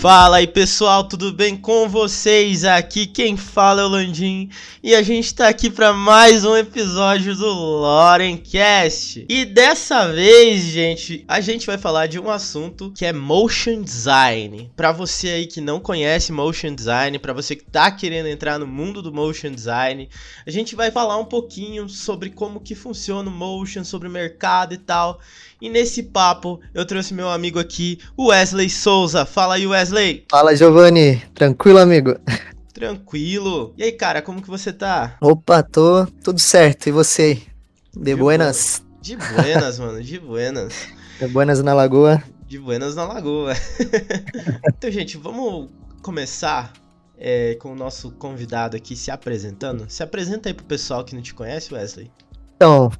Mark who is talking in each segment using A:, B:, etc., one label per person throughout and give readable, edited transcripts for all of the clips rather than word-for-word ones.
A: Fala aí pessoal, tudo bem com vocês? Aqui quem fala é o Landim e a gente tá aqui para mais um episódio do Lorencast. E dessa vez, gente, a gente vai falar de um assunto que é Motion Design. Para você aí que não conhece Motion Design, para você que tá querendo entrar no mundo do Motion Design, a gente vai falar um pouquinho sobre como que funciona o Motion, sobre o mercado e tal. E nesse papo, eu trouxe meu amigo aqui, o Wesley Souza. Fala aí, Wesley.
B: Fala, Giovanni. Tranquilo, amigo?
A: Tranquilo. E aí, cara, como que você tá?
B: Opa, tô tudo certo. E você? De buenas?
A: De buenas, mano, de buenas.
B: De buenas na lagoa?
A: De buenas na lagoa. Então, gente, vamos começar com o nosso convidado aqui se apresentando. Se apresenta aí pro pessoal que não te conhece, Wesley.
B: Então,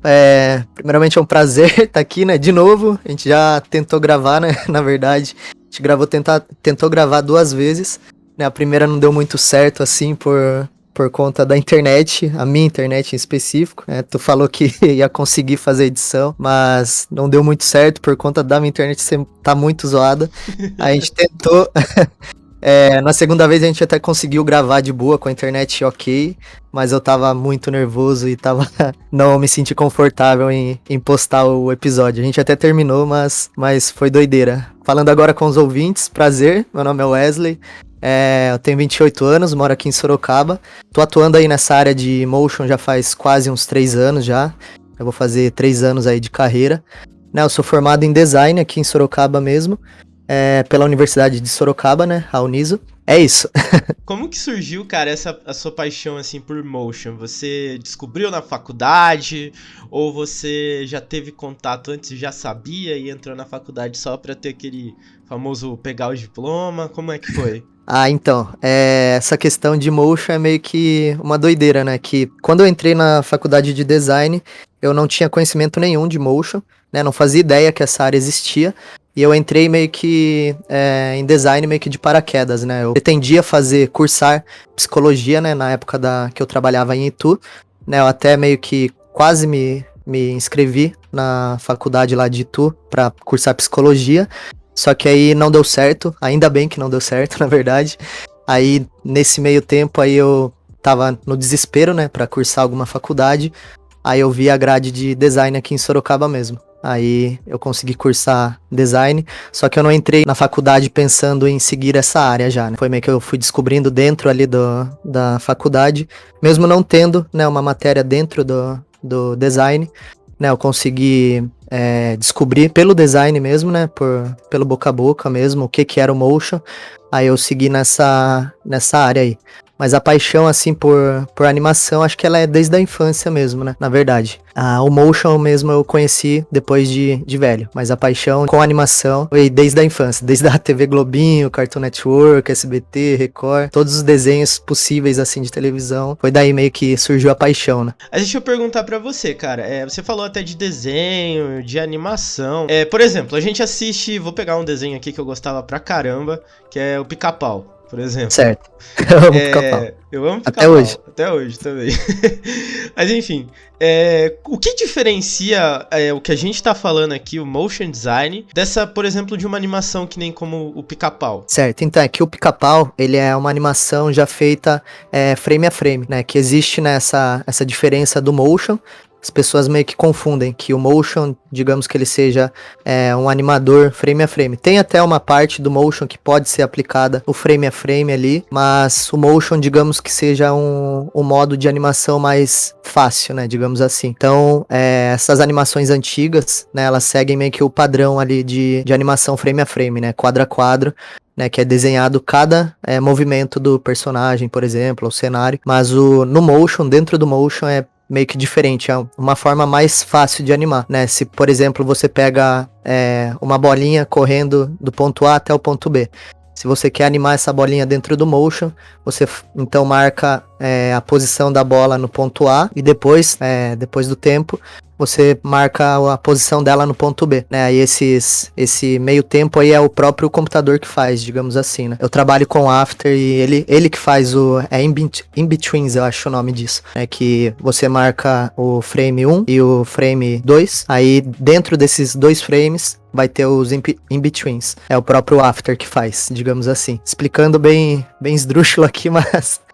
B: primeiramente é um prazer estar aqui, né, de novo. A gente já tentou gravar, né, na verdade. A gente tentou gravar 2 vezes, né, a primeira não deu muito certo, assim, por conta da internet, a minha internet em específico, né, tu falou que ia conseguir fazer edição, mas não deu muito certo por conta da minha internet tá muito zoada. A gente tentou... na segunda vez a gente até conseguiu gravar de boa com a internet ok, mas eu tava muito nervoso e não me senti confortável em postar o episódio. A gente até terminou, mas foi doideira. Falando agora com os ouvintes, prazer, meu nome é Wesley, eu tenho 28 anos, moro aqui em Sorocaba. Tô atuando aí nessa área de motion já faz quase uns 3 anos já, eu vou fazer 3 anos aí de carreira. Né, eu sou formado em design aqui em Sorocaba mesmo. Pela Universidade de Sorocaba, né, a Uniso. É isso.
A: Como que surgiu, cara, a sua paixão, assim, por motion? Você descobriu na faculdade? Ou você já teve contato antes, já sabia e entrou na faculdade só pra ter aquele famoso pegar o diploma? Como é que foi?
B: Então, essa questão de motion é meio que uma doideira, né, que quando eu entrei na faculdade de design, eu não tinha conhecimento nenhum de motion, né, não fazia ideia que essa área existia. E eu entrei meio que em design meio que de paraquedas, né? Eu pretendia cursar psicologia, né? Na época que eu trabalhava em Itu, né? Eu até meio que quase me inscrevi na faculdade lá de Itu para cursar psicologia. Só que aí não deu certo, ainda bem que não deu certo, na verdade. Aí nesse meio tempo aí eu tava no desespero, né? Para cursar alguma faculdade. Aí eu vi a grade de design aqui em Sorocaba mesmo. Aí eu consegui cursar design, só que eu não entrei na faculdade pensando em seguir essa área já, né? Foi meio que eu fui descobrindo dentro ali da faculdade, mesmo não tendo, né, uma matéria dentro do design, né? Eu consegui descobrir pelo design mesmo, né? Pelo boca a boca mesmo, o que era o motion. Aí eu segui nessa área aí. Mas a paixão, assim, por animação, acho que ela é desde a infância mesmo, né? Na verdade. O motion mesmo eu conheci depois de velho. Mas a paixão com animação foi desde a infância. Desde a TV Globinho, Cartoon Network, SBT, Record. Todos os desenhos possíveis, assim, de televisão. Foi daí meio que surgiu a paixão, né?
A: Deixa eu perguntar pra você, cara. Você falou até de desenho, de animação. Por exemplo, a gente assiste... Vou pegar um desenho aqui que eu gostava pra caramba, que é o Pica-Pau. Por exemplo.
B: Certo. Eu amo Pica-Pau.
A: Eu amo Pica-Pau.
B: Até hoje.
A: Até hoje também. Mas enfim, o que diferencia o que a gente tá falando aqui, o motion design, dessa, por exemplo, de uma animação que nem como o Pica-Pau?
B: Certo, então é que o Pica-Pau, ele é uma animação já feita frame a frame, né? Que existe nessa diferença do motion. As pessoas meio que confundem que o motion, digamos que ele seja um animador frame a frame. Tem até uma parte do motion que pode ser aplicada o frame a frame ali, mas o motion, digamos que seja um modo de animação mais fácil, né, digamos assim. Então, essas animações antigas, né, elas seguem meio que o padrão ali de animação frame a frame, né, quadro a quadro. Né, que é desenhado cada movimento do personagem, por exemplo, o cenário. Mas no motion, dentro do motion, é meio que diferente, é uma forma mais fácil de animar, né? Se, por exemplo, você pega uma bolinha correndo do ponto A até o ponto B. Se você quer animar essa bolinha dentro do motion, você então marca a posição da bola no ponto A e depois do tempo, você marca a posição dela no ponto B, né? Aí esse meio tempo aí é o próprio computador que faz, digamos assim, né? Eu trabalho com After e ele que faz In-Betweens, eu acho o nome disso, né? Que você marca o frame 1 e o frame 2, aí dentro desses dois frames vai ter os in-betweens. É o próprio After que faz, digamos assim. Explicando bem esdrúxulo aqui,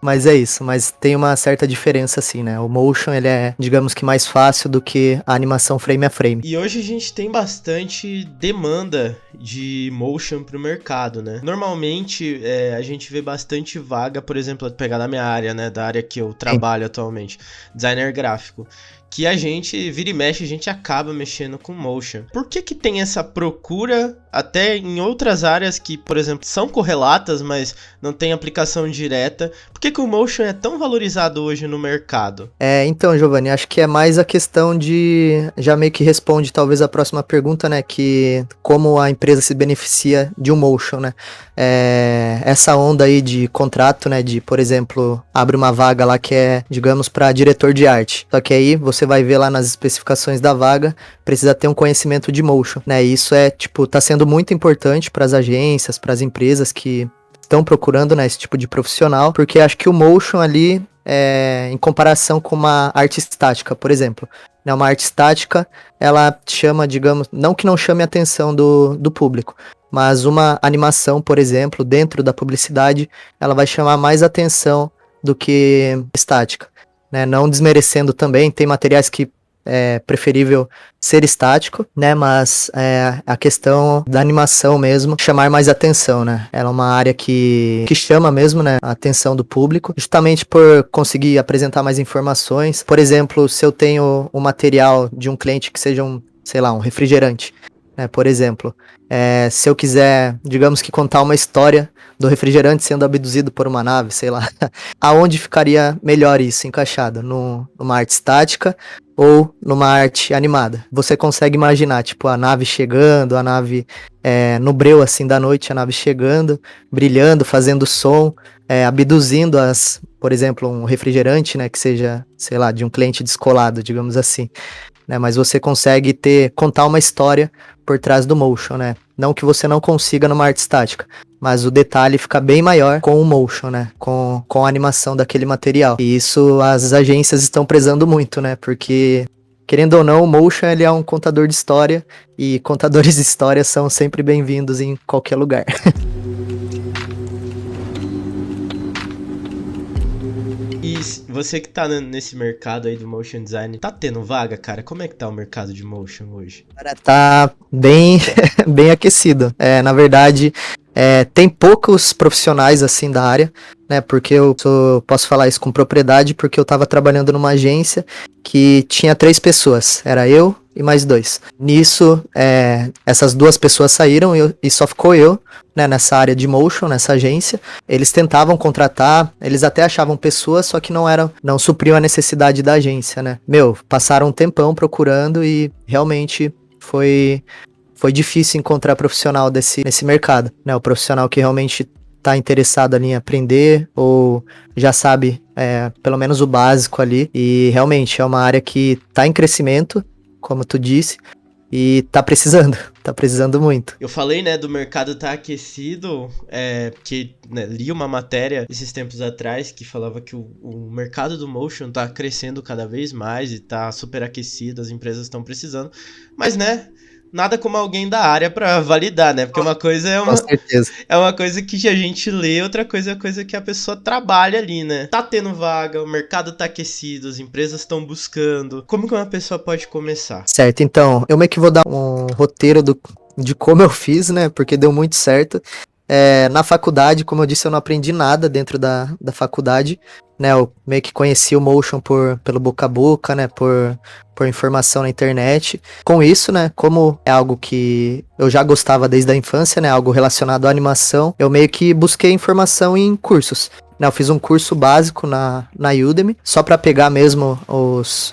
B: mas é isso. Mas tem uma certa diferença assim, né? O motion, ele é, digamos que mais fácil do que a animação frame a frame.
A: E hoje a gente tem bastante demanda de motion pro mercado, né? Normalmente a gente vê bastante vaga, por exemplo, pegar da minha área, né? Da área que eu trabalho atualmente, designer gráfico. Que a gente, vira e mexe, a gente acaba mexendo com motion. Por que tem essa procura, até em outras áreas que, por exemplo, são correlatas, mas não tem aplicação direta? Por que o motion é tão valorizado hoje no mercado?
B: Então, Giovanni, acho que é mais a questão de... Já meio que responde talvez a próxima pergunta, né? Que como a empresa se beneficia de um motion, né? Essa onda aí de contrato, né? De, por exemplo, abre uma vaga lá que é, digamos, para diretor de arte. Só que aí você vai ver lá nas especificações da vaga, precisa ter um conhecimento de motion, né? E isso tá sendo muito importante para as agências, para as empresas que estão procurando, né, esse tipo de profissional, porque acho que o motion ali, em comparação com uma arte estática, por exemplo, né, uma arte estática, ela chama, digamos, não que não chame a atenção do público, mas uma animação, por exemplo, dentro da publicidade, ela vai chamar mais atenção do que estática, né, não desmerecendo também, tem materiais que é preferível ser estático, né, mas a questão da animação mesmo, chamar mais atenção, né, ela é uma área que chama mesmo, né, a atenção do público, justamente por conseguir apresentar mais informações. Por exemplo, se eu tenho um material de um cliente que seja sei lá, um refrigerante, né, por exemplo, se eu quiser, digamos que contar uma história do refrigerante sendo abduzido por uma nave, sei lá, aonde ficaria melhor isso encaixado? Numa arte estática ou numa arte animada? Você consegue imaginar, tipo, a nave chegando, a nave no breu assim da noite, a nave chegando, brilhando, fazendo som, abduzindo por exemplo, um refrigerante, né, que seja, sei lá, de um cliente descolado, digamos assim, né, mas você consegue contar uma história por trás do motion, né? Não que você não consiga numa arte estática, mas o detalhe fica bem maior com o motion, né? Com a animação daquele material. E isso as agências estão prezando muito, né? Porque, querendo ou não, o motion ele é um contador de história e contadores de história são sempre bem-vindos em qualquer lugar.
A: E você que tá nesse mercado aí do motion design, tá tendo vaga, cara? Como é que tá o mercado de motion hoje?
B: Cara, tá bem, bem aquecido. Na verdade, tem poucos profissionais assim da área, né? Porque posso falar isso com propriedade, porque eu tava trabalhando numa agência que tinha 3 pessoas. Era eu e mais 2. Nisso, essas 2 pessoas saíram e só ficou eu, né, nessa área de motion, nessa agência. Eles tentavam contratar, eles até achavam pessoas, só que não supriam a necessidade da agência, né? Passaram um tempão procurando e realmente foi difícil encontrar profissional nesse mercado, né? O profissional que realmente tá interessado ali em aprender ou já sabe pelo menos o básico ali. E realmente é uma área que tá em crescimento, como tu disse, e tá precisando muito.
A: Eu falei, né, do mercado tá aquecido, porque li uma matéria esses tempos atrás que falava que o mercado do motion tá crescendo cada vez mais e tá super aquecido, as empresas estão precisando, mas, né, nada como alguém da área pra validar, né? Porque uma coisa
B: Com certeza.
A: é uma coisa que a gente lê, outra coisa é a coisa que a pessoa trabalha ali, né? Tá tendo vaga, o mercado tá aquecido, as empresas estão buscando. Como que uma pessoa pode começar?
B: Certo, então, eu meio que vou dar um roteiro de como eu fiz, né? Porque deu muito certo. Na faculdade, como eu disse, eu não aprendi nada dentro da faculdade, né? Eu meio que conheci o motion pelo boca a boca, né? Por informação na internet. Com isso, né? Como é algo que eu já gostava desde a infância, né? Algo relacionado à animação, eu meio que busquei informação em cursos. Eu fiz um curso básico na Udemy, só para pegar mesmo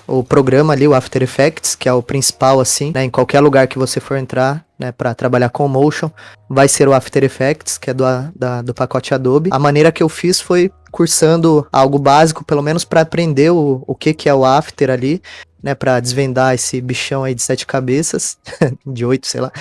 B: o programa ali, o After Effects, que é o principal, assim, né? Em qualquer lugar que você for entrar, né, para trabalhar com motion, vai ser o After Effects, que é do pacote Adobe. A maneira que eu fiz foi cursando algo básico, pelo menos para aprender o que é o After ali, né, pra desvendar esse bichão aí de 7 cabeças, de 8, sei lá.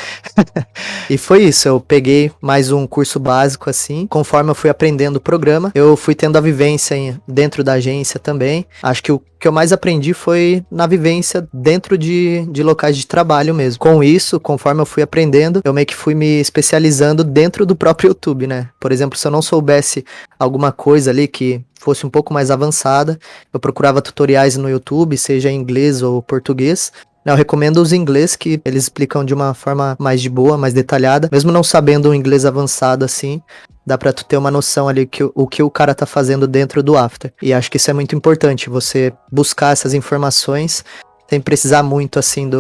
B: E foi isso, eu peguei mais um curso básico assim, conforme eu fui aprendendo o programa, eu fui tendo a vivência dentro da agência também. Acho que o que eu mais aprendi foi na vivência dentro de locais de trabalho mesmo. Com isso, conforme eu fui aprendendo, eu meio que fui me especializando dentro do próprio YouTube, né? Por exemplo, se eu não soubesse alguma coisa ali que fosse um pouco mais avançada, eu procurava tutoriais no YouTube, seja em inglês ou português. Eu recomendo os inglês, que eles explicam de uma forma mais de boa, mais detalhada. Mesmo não sabendo um inglês avançado assim, dá pra tu ter uma noção ali o que o cara tá fazendo dentro do After. E acho que isso é muito importante, você buscar essas informações sem precisar muito, assim,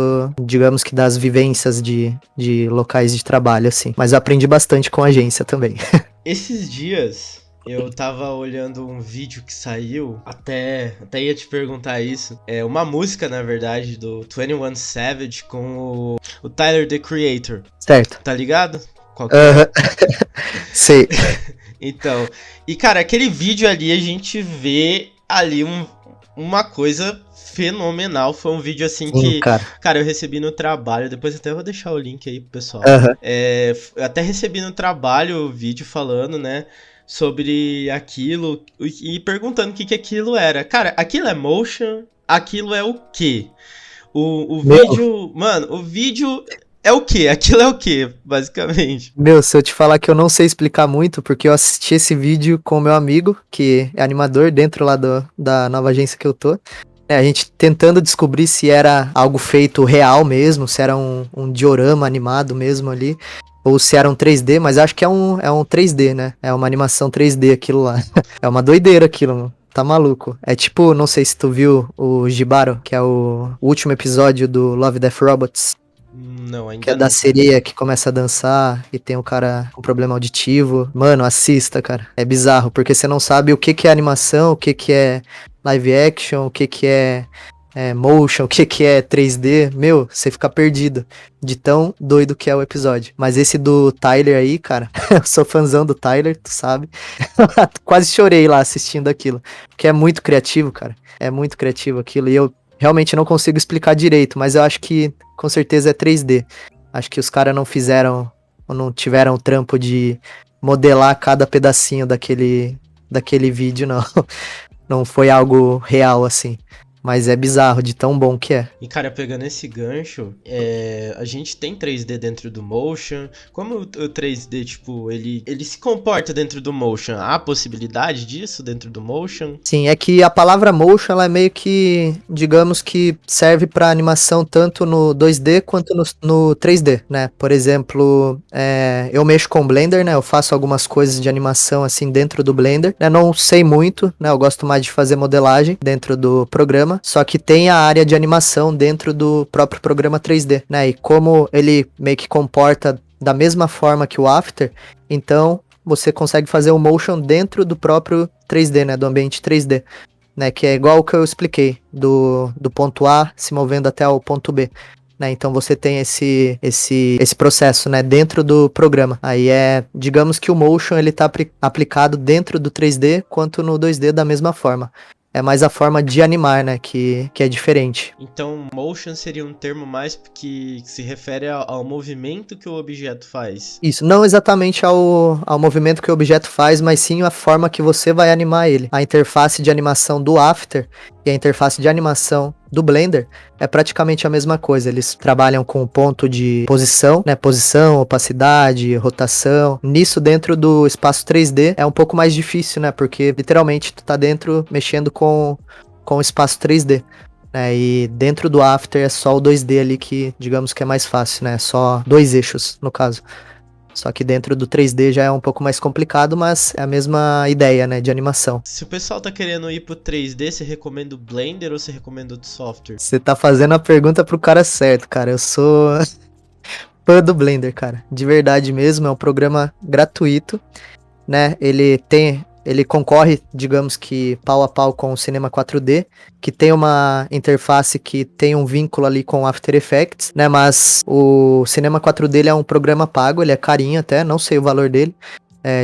B: digamos que das vivências de locais de trabalho, assim. Mas eu aprendi bastante com a agência também.
A: Esses dias eu tava olhando um vídeo que saiu, até ia te perguntar isso. É uma música, na verdade, do 21 Savage com o Tyler, The Creator.
B: Certo.
A: Tá ligado? Qual que é?
B: Sei.
A: Então, e cara, aquele vídeo ali a gente vê ali uma coisa fenomenal. Foi um vídeo assim que, cara, eu recebi no trabalho. Depois até vou deixar o link aí pro pessoal. Eu até recebi no trabalho o vídeo falando, né, sobre aquilo e perguntando o que aquilo era. Cara, aquilo é motion? Aquilo é o quê? O vídeo... Mano, o vídeo é o quê? Aquilo é o quê, basicamente?
B: Meu, se eu te falar que eu não sei explicar muito, porque eu assisti esse vídeo com o meu amigo, que é animador dentro lá da nova agência que eu tô. A gente tentando descobrir se era algo feito real mesmo, se era um diorama animado mesmo ali, ou se era um 3D, mas acho que é um 3D, né? É uma animação 3D aquilo lá. É uma doideira aquilo, mano. Tá maluco. É tipo, não sei se tu viu o Jibaro, que é o último episódio do Love, Death Robots.
A: Não, ainda
B: que é da sereia que começa a dançar e tem um cara com problema auditivo. Mano, assista, cara. É bizarro, porque você não sabe o que é animação, o que é live action, o que é motion, o que é 3D. Meu, você fica perdido de tão doido que é o episódio. Mas esse do Tyler aí, cara, eu sou fãzão do Tyler, tu sabe. Quase chorei lá assistindo aquilo, porque é muito criativo, cara. É muito criativo aquilo e eu realmente não consigo explicar direito, mas eu acho que com certeza é 3D. Acho que os caras não fizeram, ou não tiveram o trampo de modelar cada pedacinho daquele vídeo, não. Não foi algo real, assim. Mas é bizarro de tão bom que é.
A: E cara, pegando esse gancho, a gente tem 3D dentro do Motion. Como o 3D, tipo, ele se comporta dentro do Motion? Há possibilidade disso dentro do Motion?
B: Sim, é que a palavra Motion, ela é meio que, digamos que serve pra animação tanto no 2D quanto no 3D, né? Por exemplo, eu mexo com o Blender, né? Eu faço algumas coisas de animação, assim, dentro do Blender. Eu não sei muito, né? Eu gosto mais de fazer modelagem dentro do programa. Só que tem a área de animação dentro do próprio programa 3D, né? E como ele meio que comporta da mesma forma que o After, então você consegue fazer o motion dentro do próprio 3D, né? Do ambiente 3D, né? Que é igual o que eu expliquei, do ponto A se movendo até o ponto B. Né? Então você tem esse processo, né, dentro do programa. Aí digamos que o motion ele tá aplicado dentro do 3D quanto no 2D da mesma forma. É mais a forma de animar, né, que é diferente.
A: Então, motion seria um termo mais que se refere ao movimento que o objeto faz.
B: Isso, não exatamente ao movimento que o objeto faz, mas sim a forma que você vai animar ele. A interface de animação do After e a interface de animação do Blender é praticamente a mesma coisa. Eles trabalham com o ponto de posição, né? Posição, opacidade, rotação. Nisso, dentro do espaço 3D, é um pouco mais difícil, né? Porque, literalmente, tu tá dentro, mexendo com o espaço 3D. Né? E dentro do After é só o 2D ali que, digamos que é mais fácil, né? Só 2 eixos, no caso. Só que dentro do 3D já é um pouco mais complicado, mas é a mesma ideia, né, de animação.
A: Se o pessoal tá querendo ir pro 3D, você recomenda o Blender ou você recomenda outro software?
B: Você tá fazendo a pergunta pro cara certo, cara. Eu sou fã do Blender, cara. De verdade mesmo, é um programa gratuito, né? Ele concorre, digamos que pau a pau com o Cinema 4D, que tem uma interface que tem um vínculo ali com o After Effects, né? Mas o Cinema 4D ele é um programa pago, ele é carinho até, não sei o valor dele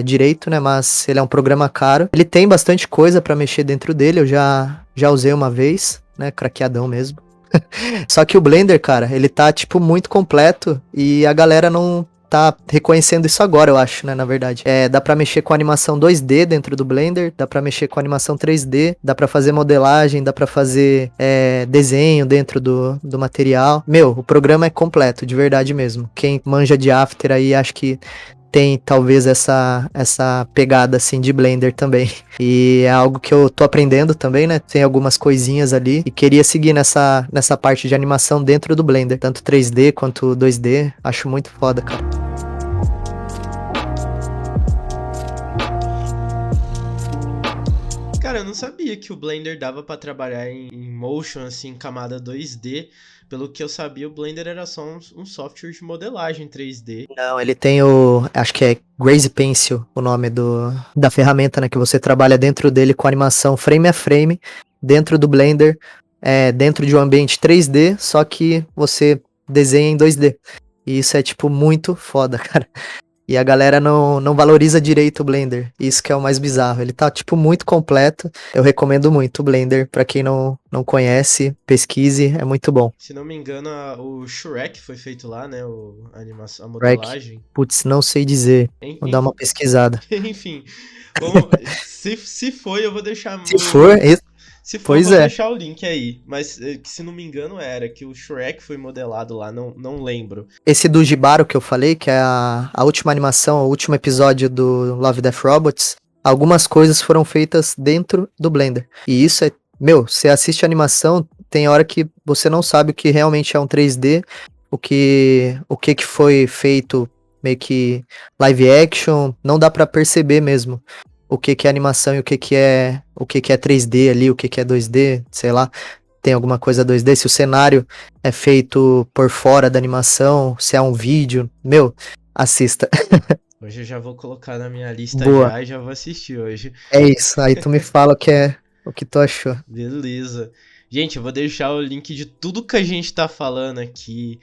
B: direito, né? Mas ele é um programa caro. Ele tem bastante coisa pra mexer dentro dele, eu já usei uma vez, né? Craqueadão mesmo. Só que o Blender, cara, ele tá, tipo, muito completo e a galera não tá reconhecendo isso agora, eu acho, né, na verdade. Dá pra mexer com animação 2D dentro do Blender, dá pra mexer com animação 3D, dá pra fazer modelagem, dá pra fazer desenho dentro do material. Meu, o programa é completo, de verdade mesmo. Quem manja de After aí, acho que tem talvez essa pegada assim de Blender também. E é algo que eu tô aprendendo também, né? Tem algumas coisinhas ali e queria seguir nessa parte de animação dentro do Blender, tanto 3D quanto 2D. Acho muito foda, cara.
A: Cara, eu não sabia que o Blender dava pra trabalhar em motion, assim, camada 2D. Pelo que eu sabia, o Blender era só um software de modelagem 3D.
B: Não, ele tem acho que é Graze Pencil, o nome da ferramenta, né? Que você trabalha dentro dele com animação frame a frame, dentro do Blender, dentro de um ambiente 3D, só que você desenha em 2D. E isso é, tipo, muito foda, cara. E a galera não valoriza direito o Blender. Isso que é o mais bizarro. Ele tá, tipo, muito completo. Eu recomendo muito o Blender. Pra quem não conhece, pesquise. É muito bom.
A: Se não me engano, o Shrek foi feito lá, né? A animação, a
B: Shrek.
A: modelagem.
B: Putz, não sei dizer. Vou dar uma pesquisada.
A: Enfim, vamos, se foi, eu vou deixar
B: Se for,
A: Se for,
B: pois
A: vou
B: é.
A: deixar o link aí. Mas se não me engano era que o Shrek foi modelado lá, não lembro.
B: Esse do Jibaro que eu falei, que é a última animação, o último episódio do Love, Death Robots, algumas coisas foram feitas dentro do Blender. E isso é, meu, você assiste a animação, tem hora que você não sabe o que realmente é um 3D, o que foi feito meio que live action, não dá pra perceber mesmo o que é animação e o que é 3D ali, o que é 2D, sei lá, tem alguma coisa 2D, se o cenário é feito por fora da animação, se é um vídeo, meu, assista.
A: Hoje eu já vou colocar na minha lista
B: Boa.
A: já e já vou assistir hoje.
B: É isso, aí tu me fala o que tu achou.
A: Beleza. Gente, eu vou deixar o link de tudo que a gente tá falando aqui.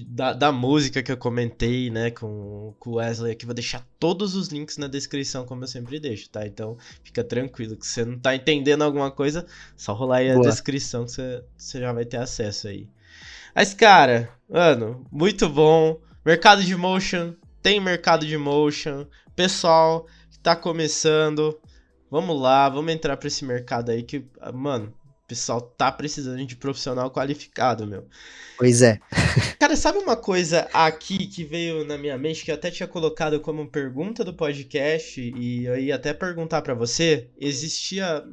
A: Da música que eu comentei, né, com o Wesley aqui, vou deixar todos os links na descrição, como eu sempre deixo, tá? Então fica tranquilo, que você não tá entendendo alguma coisa, só rolar aí a descrição que você já vai ter acesso aí. Mas, cara, mano, muito bom. Mercado de motion, tem mercado de motion. Pessoal que tá começando, vamos lá, vamos entrar pra esse mercado aí que, mano, o pessoal tá precisando de profissional qualificado, meu.
B: Pois é.
A: Cara, sabe uma coisa aqui que veio na minha mente, que eu até tinha colocado como pergunta do podcast, e eu ia até perguntar pra você, existia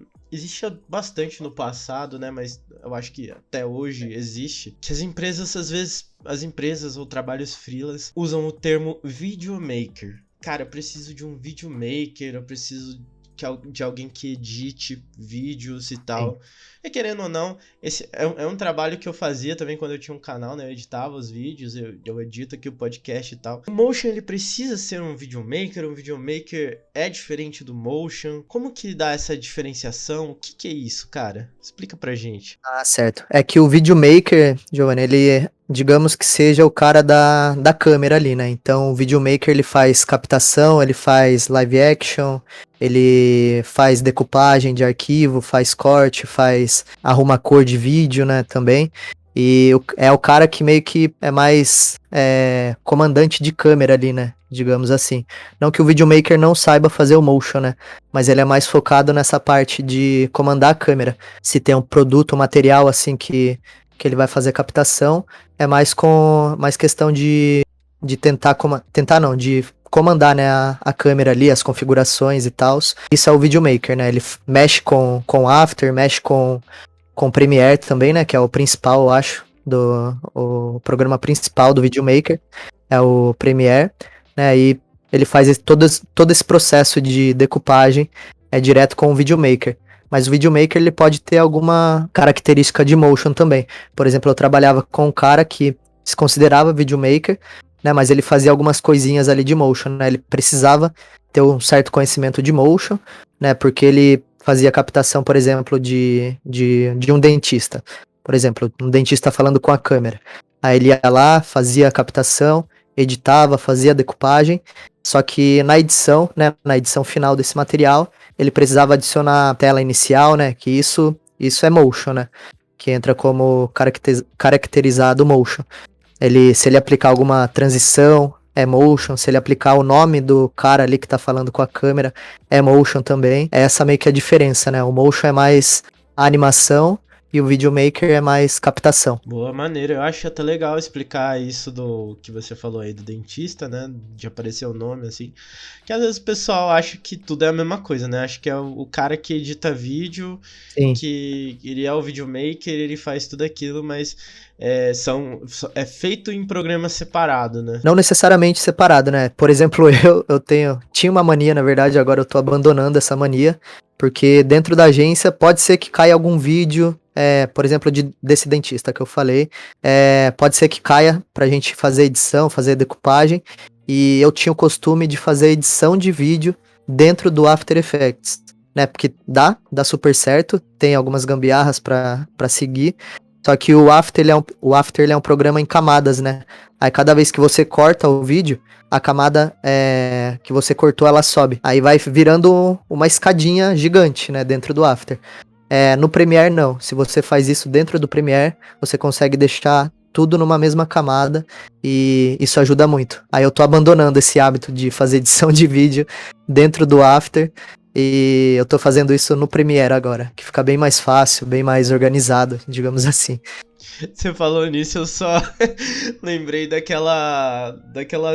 A: bastante no passado, né, mas eu acho que até hoje existe, que as empresas, às vezes, as empresas ou trabalhos freelas usam o termo videomaker. Cara, eu preciso de um videomaker, eu preciso de alguém que edite vídeos e tal. E querendo ou não, esse é um trabalho que eu fazia também quando eu tinha um canal, né? Eu editava os vídeos, eu edito aqui o podcast e tal. O Motion, ele precisa ser um videomaker é diferente do Motion. Como que dá essa diferenciação? O que é isso, cara? Explica pra gente.
B: Ah, certo. É que o videomaker, Giovanni, ele, digamos que seja o cara da câmera ali, né? Então, o videomaker, ele faz captação, ele faz live action, ele faz decupagem de arquivo, faz corte, arruma cor de vídeo, né, também. E é o cara que meio que é mais comandante de câmera ali, né, digamos assim. Não que o videomaker não saiba fazer o motion, né, mas ele é mais focado nessa parte de comandar a câmera. Se tem um produto, um material assim que ele vai fazer captação, é mais questão de comandar, né, a câmera ali, as configurações e tal. Isso é o videomaker, né? Ele mexe com After, mexe com Premiere também, né? Que é o principal, eu acho, o programa principal do videomaker, é o Premiere, né? E ele faz todo esse processo de decupagem direto com o videomaker. Mas o videomaker, ele pode ter alguma característica de motion também. Por exemplo, eu trabalhava com um cara que se considerava videomaker, né, mas ele fazia algumas coisinhas ali de motion, né, ele precisava ter um certo conhecimento de motion, né, porque ele fazia captação, por exemplo, de um dentista. Por exemplo, um dentista falando com a câmera. Aí ele ia lá, fazia a captação, editava, fazia a decupagem, só que na edição, né, na edição final desse material, ele precisava adicionar a tela inicial, né, que isso é motion, né, que entra como caracterizado motion. Se ele aplicar alguma transição, é motion. Se ele aplicar o nome do cara ali que tá falando com a câmera, é motion também. Essa meio que é a diferença, né? O motion é mais a animação e o videomaker é mais captação.
A: Boa maneira, eu acho até legal explicar isso do que você falou aí do dentista, né? De aparecer o nome, assim. Que às vezes o pessoal acha que tudo é a mesma coisa, né? Acho que é o cara que edita vídeo,
B: Sim.
A: que ele é o videomaker, ele faz tudo aquilo, mas é feito em programa separado, né?
B: Não necessariamente separado, né? Por exemplo, tinha uma mania, na verdade, agora eu tô abandonando essa mania, porque dentro da agência pode ser que caia algum vídeo, por exemplo, desse dentista que eu falei, pode ser que caia pra gente fazer edição, fazer decupagem, e eu tinha o costume de fazer edição de vídeo dentro do After Effects, né? Porque dá super certo, tem algumas gambiarras pra seguir, só que o After ele é um programa em camadas, né? Aí cada vez que você corta o vídeo, a camada que você cortou, ela sobe. Aí vai virando uma escadinha gigante, né? Dentro do After. No Premiere, não. Se você faz isso dentro do Premiere, você consegue deixar tudo numa mesma camada e isso ajuda muito. Aí eu tô abandonando esse hábito de fazer edição de vídeo dentro do After. E eu tô fazendo isso no Premiere agora, que fica bem mais fácil, bem mais organizado, digamos assim.
A: Você falou nisso, eu só lembrei daquela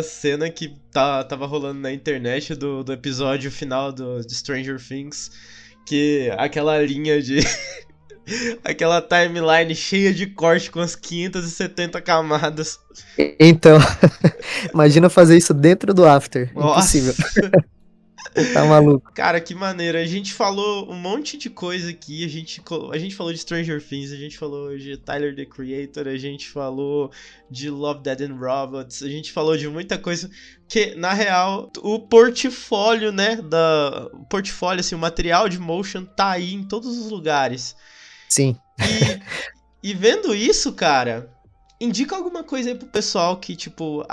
A: cena que tava rolando na internet do episódio final do Stranger Things, que aquela linha de... aquela timeline cheia de corte com as 570 camadas.
B: Então, imagina fazer isso dentro do After, impossível.
A: Nossa.
B: Tá maluco.
A: Cara, que maneiro. A gente falou um monte de coisa aqui. A gente falou de Stranger Things, a gente falou de Tyler, the Creator, a gente falou de Love, Death and Robots, a gente falou de muita coisa que, na real, o portfólio, né, o portfólio, assim, o material de motion tá aí em todos os lugares.
B: Sim.
A: E vendo isso, cara, indica alguma coisa aí pro pessoal que, tipo,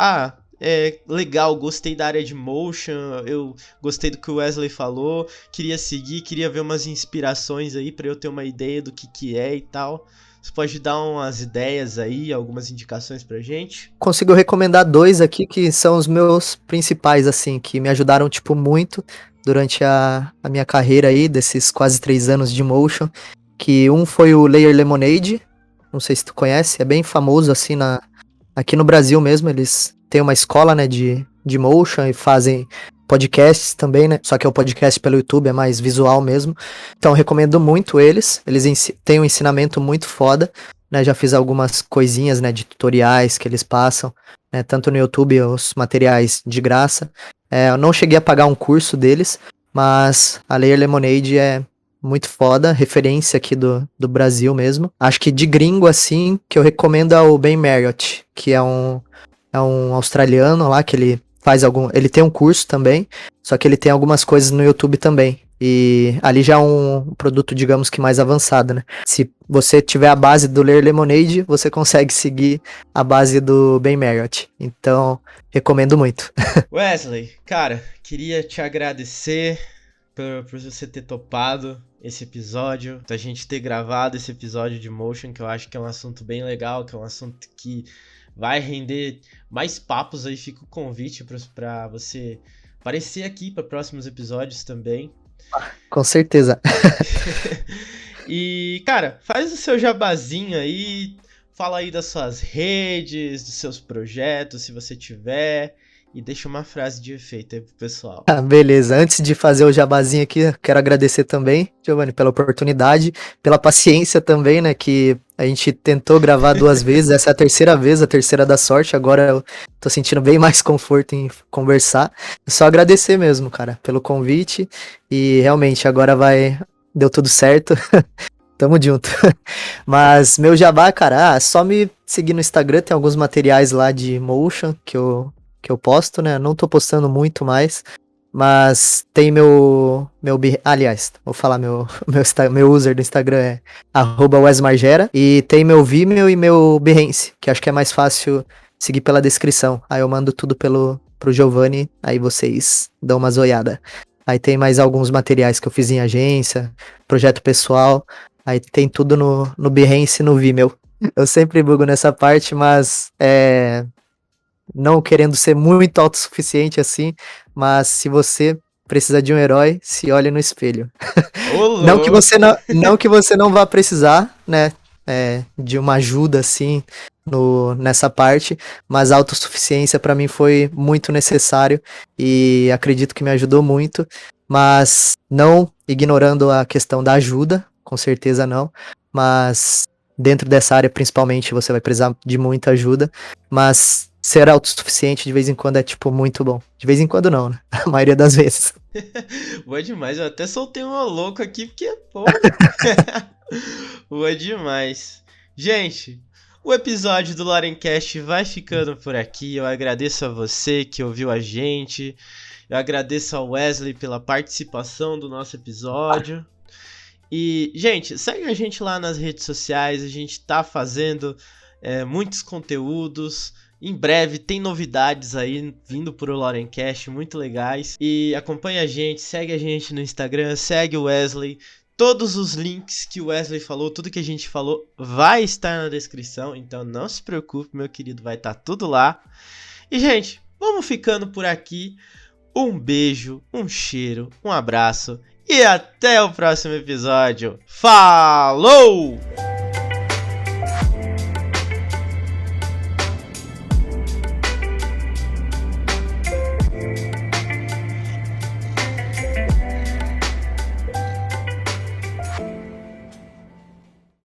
A: legal, gostei da área de motion, eu gostei do que o Wesley falou, queria seguir, queria ver umas inspirações aí pra eu ter uma ideia do que é e tal. Você pode dar umas ideias aí, algumas indicações pra gente?
B: Consigo recomendar 2 aqui que são os meus principais, assim, que me ajudaram, tipo, muito durante a minha carreira aí, desses quase 3 anos de motion, que um foi o Layer Lemonade, não sei se tu conhece, é bem famoso, assim, aqui no Brasil mesmo, eles têm uma escola, né, de motion e fazem podcasts também, né, só que é o podcast pelo YouTube, é mais visual mesmo, então recomendo muito eles têm um ensinamento muito foda, né, já fiz algumas coisinhas, né, de tutoriais que eles passam, né, tanto no YouTube, os materiais de graça, eu não cheguei a pagar um curso deles, mas a Layer Lemonade é muito foda, referência aqui do Brasil mesmo. Acho que de gringo, assim, que eu recomendo é o Ben Marriott, que é um australiano lá, que ele tem um curso também, só que ele tem algumas coisas no YouTube também. E ali já é um produto, digamos que mais avançado, né? Se você tiver a base do Layer Lemonade, você consegue seguir a base do Ben Marriott. Então, recomendo muito.
A: Wesley, cara, queria te agradecer por você ter topado esse episódio, a gente ter gravado esse episódio de motion, que eu acho que é um assunto bem legal, que é um assunto que vai render mais papos aí. Fica o convite para você aparecer aqui para próximos episódios também.
B: Com certeza.
A: E, cara, faz o seu jabazinho aí, fala aí das suas redes, dos seus projetos, se você tiver, e deixa uma frase de efeito aí pro pessoal.
B: Beleza, antes de fazer o jabazinho aqui, quero agradecer também, Giovanni, pela oportunidade, pela paciência também, né, que a gente tentou gravar 2 vezes, essa é a terceira vez, a terceira da sorte, agora eu tô sentindo bem mais conforto em conversar. Só agradecer mesmo, cara, pelo convite, e realmente agora deu tudo certo, tamo junto. Mas meu jabá, cara, só me seguir no Instagram, tem alguns materiais lá de motion que eu posto, né? Não tô postando muito mais, mas tem aliás, vou falar meu user do Instagram é @wesmargera e tem meu Vimeo e meu Behance, que acho que é mais fácil seguir pela descrição. Aí eu mando tudo pro Giovanni, aí vocês dão uma zoiada. Aí tem mais alguns materiais que eu fiz em agência, projeto pessoal, Aí tem tudo no Behance e no Vimeo. Eu sempre bugo nessa parte, mas não querendo ser muito autossuficiente assim, mas se você precisa de um herói, se olhe no espelho.
A: Ô,
B: Não que
A: louco!
B: você não que você não vá precisar, né, de uma ajuda assim nessa parte, mas a autossuficiência para mim foi muito necessário e acredito que me ajudou muito, mas não ignorando a questão da ajuda, com certeza não, mas dentro dessa área principalmente você vai precisar de muita ajuda, mas ser autossuficiente de vez em quando é tipo muito bom. De vez em quando não, né? A maioria das vezes.
A: Boa demais, eu até soltei um louco aqui, porque, porra. Boa demais. Gente, o episódio do Lorencast vai ficando por aqui. Eu agradeço a você que ouviu a gente. Eu agradeço ao Wesley pela participação do nosso episódio. E, gente, segue a gente lá nas redes sociais. A gente tá fazendo muitos conteúdos. Em breve tem novidades aí vindo pro Lorencast, muito legais. E acompanha a gente, segue a gente no Instagram, segue o Wesley. Todos os links que o Wesley falou, tudo que a gente falou, vai estar na descrição. Então não se preocupe, meu querido, vai estar tudo lá. E, gente, vamos ficando por aqui. Um beijo, um cheiro, um abraço e até o próximo episódio. Falou!